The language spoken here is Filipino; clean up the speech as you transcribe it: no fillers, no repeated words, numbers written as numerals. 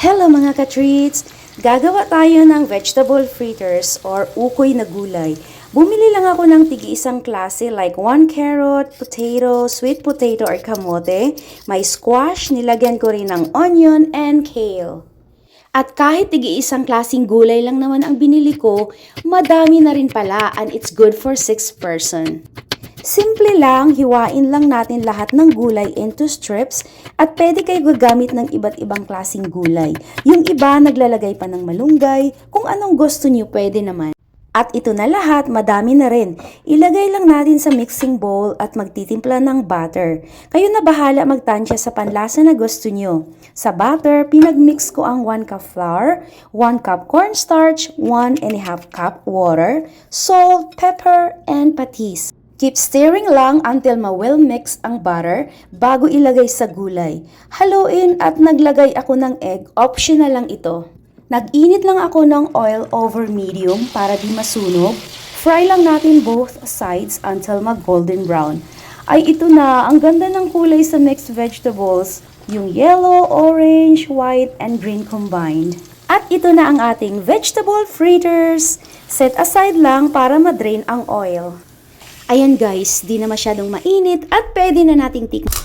Hello mga ka-treats! Gagawa tayo ng vegetable fritters or ukoy na gulay. Bumili lang ako ng tigi-isang klase like 1 carrot, potato, sweet potato or kamote. May squash, nilagyan ko rin ng onion and kale. At kahit tigi-isang klaseng gulay lang naman ang binili ko, madami na rin pala and it's good for 6 person. Simple lang, hiwain lang natin lahat ng gulay into strips at pwede kayo gagamit ng iba't ibang klaseng gulay. Yung iba naglalagay pa ng malunggay, kung anong gusto niyo pwede naman. At ito na lahat, madami na rin. Ilagay lang natin sa mixing bowl at magtitimpla ng butter. Kayo na bahala magtansya sa panlasa na gusto nyo. Sa butter, pinagmix ko ang 1 cup flour, 1 cup cornstarch, 1 and a half cup water, salt, pepper, and patis. Keep stirring lang until ma-well mix ang butter bago ilagay sa gulay. Haluin at naglagay ako ng egg, optional lang ito. Nag-init lang ako ng oil over medium para di masunog. Fry lang natin both sides until mag-golden brown. Ay ito na, ang ganda ng kulay sa mixed vegetables. Yung yellow, orange, white, and green combined. At ito na ang ating vegetable fritters. Set aside lang para ma-drain ang oil. Ayan guys, di na masyadong mainit at pwede na nating tikman.